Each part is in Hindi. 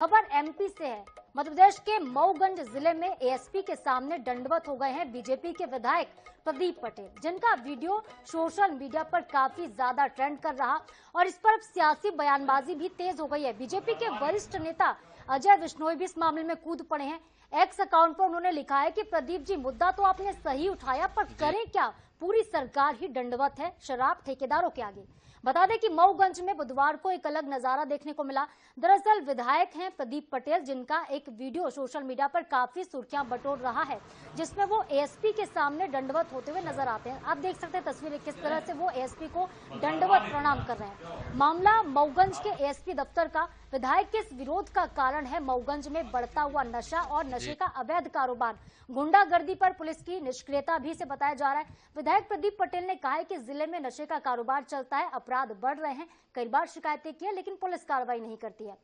खबर एमपी से है। मध्य प्रदेश के मऊगंज जिले में एएसपी के सामने दंडवत हो गए हैं बीजेपी के विधायक प्रदीप पटेल, जिनका वीडियो सोशल मीडिया पर काफी ज्यादा ट्रेंड कर रहा और इस पर अब सियासी बयानबाजी भी तेज हो गई है। बीजेपी के वरिष्ठ नेता अजय विश्नोई भी इस मामले में कूद पड़े हैं। एक्स अकाउंट पर उन्होंने लिखा है कि प्रदीप जी, मुद्दा तो आपने सही उठाया, पर करें क्या, पूरी सरकार ही दंडवत है शराब ठेकेदारों के आगे। बता दें कि मऊगंज में बुधवार को एक अलग नजारा देखने को मिला। दरअसल विधायक हैं प्रदीप पटेल, जिनका एक वीडियो सोशल मीडिया पर काफी सुर्खियां बटोर रहा है, जिसमें वो एएसपी के सामने दंडवत होते हुए नजर आते हैं। आप देख सकते हैं तस्वीरें, किस तरह से वो एएसपी को दंडवत प्रणाम कर रहे हैं। मामला मऊगंज के एएसपी दफ्तर का। विधायक के इस विरोध का कारण है मऊगंज में बढ़ता हुआ नशा और नशे का अवैध कारोबार। गुंडागर्दी पर पुलिस की निष्क्रियता भी से बताया जा रहा है। विधायक प्रदीप पटेल ने कहा है कि जिले में नशे का कारोबार चलता है, अपराध बढ़ रहे हैं, कई बार शिकायतें की है लेकिन पुलिस कार्रवाई नहीं करती है।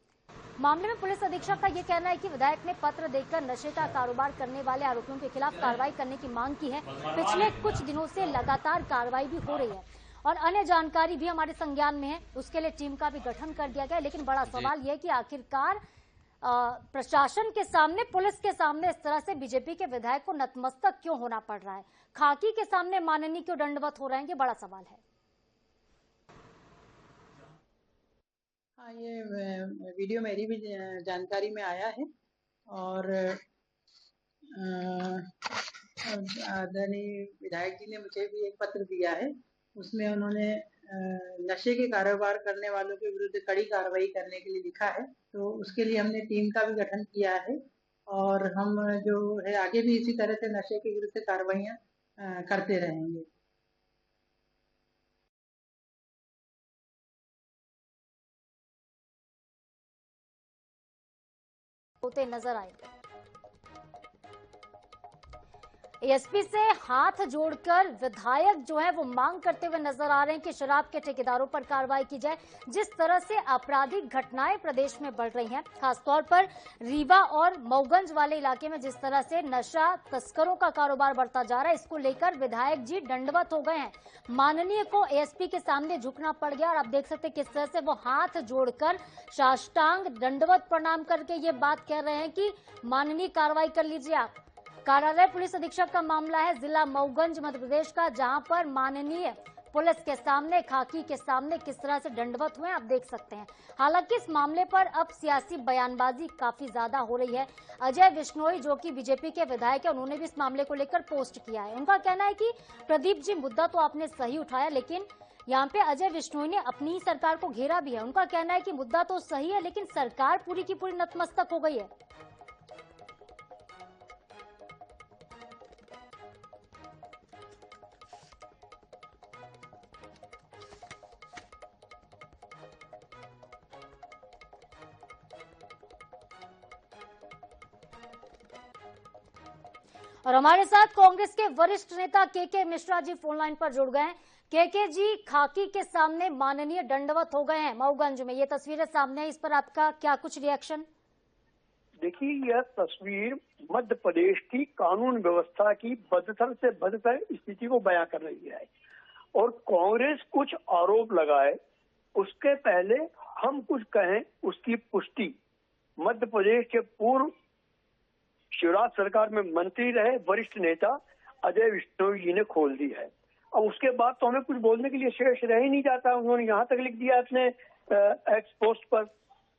मामले में पुलिस अधीक्षक का यह कहना है कि विधायक ने पत्र देकर नशे का कारोबार करने वाले आरोपियों के खिलाफ कार्रवाई करने की मांग की है। पिछले कुछ दिनों से लगातार कार्रवाई भी हो रही है और अन्य जानकारी भी हमारे संज्ञान में है। उसके लिए टीम का भी गठन कर दिया गया है। लेकिन बड़ा सवाल यह है कि आखिरकार प्रशासन के सामने, पुलिस के सामने इस तरह से बीजेपी के विधायक को नतमस्तक क्यों होना पड़ रहा है, खाकी के सामने माननीय क्यों दंडवत हो रहे हैं, ये बड़ा सवाल है। हाँ, ये वीडियो मेरी भी जानकारी में आया है और आदरणीय विधायक जी ने मुझे भी एक पत्र दिया है। उसमें उन्होंने नशे के कारोबार करने वालों के विरुद्ध कड़ी कार्रवाई करने के लिए लिखा है। तो उसके लिए हमने टीम का भी गठन किया है और हम जो है आगे भी इसी तरह से नशे के विरुद्ध कार्रवाइयाँ करते रहेंगे। होते नजर आए। एएसपी से हाथ जोड़कर विधायक जो है वो मांग करते हुए नजर आ रहे हैं कि शराब के ठेकेदारों पर कार्रवाई की जाए। जिस तरह से आपराधिक घटनाएं प्रदेश में बढ़ रही हैं, खासतौर पर रीवा और मऊगंज वाले इलाके में जिस तरह से नशा तस्करों का कारोबार बढ़ता जा रहा है, इसको लेकर विधायक जी दंडवत हो गए हैं। माननीय को एएसपी के सामने झुकना पड़ गया और आप देख सकते हैं किस तरह से वो हाथ जोड़कर साष्टांग दंडवत प्रणाम करके ये बात कह रहे हैं कि माननीय कार्रवाई कर लीजिए आप। कार्यालय पुलिस अधीक्षक का मामला है, जिला मऊगंज मध्य प्रदेश का, जहां पर माननीय पुलिस के सामने, खाकी के सामने किस तरह से दंडवत हुए आप देख सकते हैं। हालांकि इस मामले पर अब सियासी बयानबाजी काफी ज्यादा हो रही है। अजय विश्नोई जो कि बीजेपी के विधायक है, उन्होंने भी इस मामले को लेकर पोस्ट किया है। उनका कहना है कि प्रदीप जी, मुद्दा तो आपने सही उठाया, लेकिन यहाँ पे अजय विश्नोई ने अपनी सरकार को घेरा भी है। उनका कहना है कि मुद्दा तो सही है लेकिन सरकार पूरी की पूरी नतमस्तक हो गई है। और हमारे साथ कांग्रेस के वरिष्ठ नेता के मिश्रा जी फोन लाइन पर जुड़ गए हैं। के जी, खाकी के सामने माननीय दंडवत हो गए हैं मऊगंज में, ये तस्वीरें सामने है, इस पर आपका क्या कुछ रिएक्शन? देखिए, यह तस्वीर मध्य प्रदेश की कानून व्यवस्था की बदतर से बदतर स्थिति को बयां कर रही है और कांग्रेस कुछ आरोप लगाए उसके पहले हम कुछ कहें उसकी पुष्टि मध्य प्रदेश के पूर्व शिवराज सरकार में मंत्री रहे वरिष्ठ नेता अजय विश्नोई जी ने खोल दी है। अब उसके बाद तो हमें कुछ बोलने के लिए शेष रह ही नहीं जाता। उन्होंने यहाँ तक लिख दिया अपने एक्स पोस्ट पर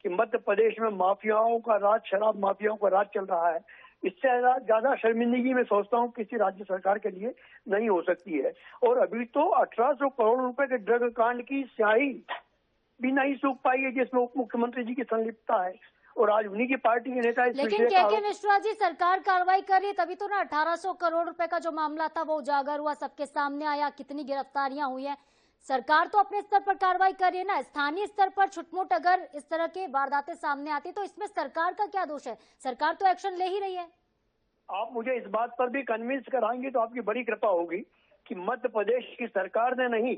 कि मध्य प्रदेश में माफियाओं का राज, शराब माफियाओं का राज चल रहा है। इससे ज्यादा शर्मिंदगी में सोचता हूँ किसी राज्य सरकार के लिए नहीं हो सकती है। और अभी तो 1800 करोड़ रुपए के ड्रग कांड की स्याही भी नहीं सूख पाई है जिसमें उप मुख्यमंत्री जी की संलिप्तता है और आज उन्हीं की पार्टी के नेता। लेकिन के मिश्रा जी, सरकार कार्रवाई कर रही है तभी तो ना 1800 करोड़ रुपए का जो मामला था वो उजागर हुआ, सबके सामने आया, कितनी गिरफ्तारियां हुई हैं। सरकार तो अपने स्तर पर कार्रवाई कर रही है ना। स्थानीय स्तर पर छुटमुट अगर इस तरह के वारदातें सामने आती तो इसमें सरकार का क्या दोष है? सरकार तो एक्शन ले ही रही है। आप मुझे इस बात पर भी कन्विंस कराएंगे तो आपकी बड़ी कृपा होगी कि मध्य प्रदेश की सरकार ने नहीं,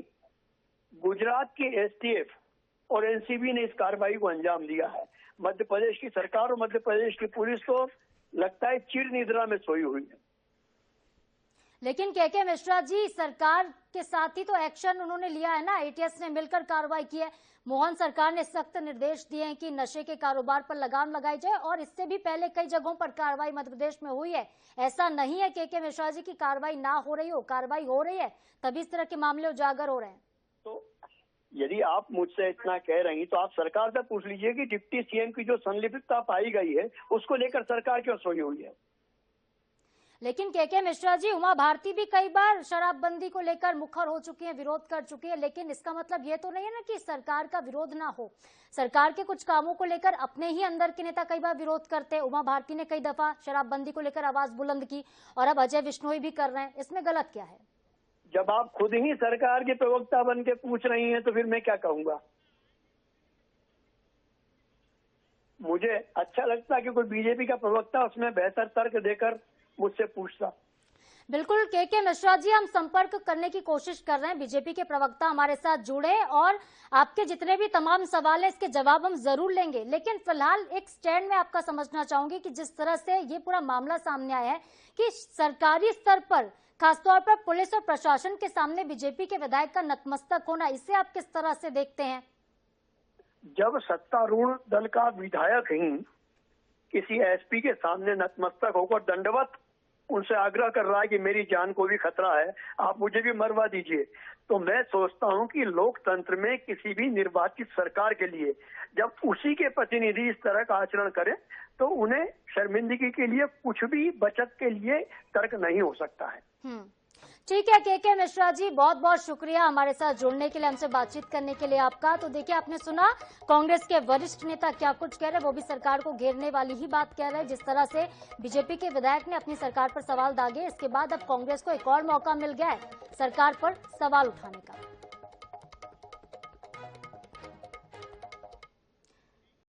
गुजरात की एसटीएफ और एनसीबी ने इस कार्रवाई को अंजाम दिया है। मध्य प्रदेश की सरकार और मध्य प्रदेश की पुलिस तो लगता है चिर निद्रा में सोई हुई है। लेकिन के मिश्रा जी, सरकार के साथ ही तो एक्शन उन्होंने लिया है ना, एटीएस ने मिलकर कार्रवाई की है। मोहन सरकार ने सख्त निर्देश दिए हैं कि नशे के कारोबार पर लगाम लगाई जाए, और इससे भी पहले कई जगहों पर कार्रवाई मध्य प्रदेश में हुई है। ऐसा नहीं है के मिश्रा जी की कार्रवाई ना हो रही हो, कार्रवाई हो रही है, तभी इस तरह के मामले उजागर हो रहे हैं। तो यदि आप मुझसे इतना कह रही तो आप सरकार से पूछ लीजिए कि डिप्टी सीएम की जो संलिप्तता पाई गई है उसको लेकर सरकार क्यों सोई हुई है। लेकिन के मिश्रा जी, उमा भारती भी कई बार शराबबंदी को लेकर मुखर हो चुकी है, विरोध कर चुकी है, लेकिन इसका मतलब ये तो नहीं है ना कि सरकार का विरोध ना हो। सरकार के कुछ कामों को लेकर अपने ही अंदर के नेता कई बार विरोध करते हैं। उमा भारती ने कई दफा शराबबंदी को लेकर आवाज बुलंद की, और अब अजय विश्नोई भी कर रहे हैं। इसमें गलत क्या है? जब आप खुद ही सरकार के प्रवक्ता बन के पूछ रही हैं तो फिर मैं क्या कहूंगा। मुझे अच्छा लगता कि कोई बीजेपी का प्रवक्ता उसमें बेहतर तर्क देकर मुझसे पूछता। बिल्कुल के मिश्रा जी, हम संपर्क करने की कोशिश कर रहे हैं। बीजेपी के प्रवक्ता हमारे साथ जुड़े, और आपके जितने भी तमाम सवाल हैं इसके जवाब हम जरूर लेंगे। लेकिन फिलहाल एक स्टैंड में आपका समझना चाहूंगी कि जिस तरह से ये पूरा मामला सामने आया है कि सरकारी स्तर पर, खासतौर पर पुलिस और प्रशासन के सामने बीजेपी के विधायक का नतमस्तक होना, इसे आप किस तरह से देखते हैं? जब सत्तारूढ़ दल का विधायक ही किसी एसपी के सामने नतमस्तक होकर दंडवत उनसे आग्रह कर रहा है कि मेरी जान को भी खतरा है, आप मुझे भी मरवा दीजिए, तो मैं सोचता हूं कि लोकतंत्र में किसी भी निर्वाचित सरकार के लिए जब उसी के प्रतिनिधि इस तरह का आचरण करें तो उन्हें शर्मिंदगी के लिए कुछ भी बचत के लिए तर्क नहीं हो सकता है। ठीक है के मिश्रा जी, बहुत बहुत शुक्रिया हमारे साथ जुड़ने के लिए, हमसे बातचीत करने के लिए आपका। तो देखिए, आपने सुना कांग्रेस के वरिष्ठ नेता क्या कुछ कह रहे हैं, वो भी सरकार को घेरने वाली ही बात कह रहे हैं। जिस तरह से बीजेपी के विधायक ने अपनी सरकार पर सवाल दागे, इसके बाद अब कांग्रेस को एक और मौका मिल गया है सरकार पर सवाल उठाने का।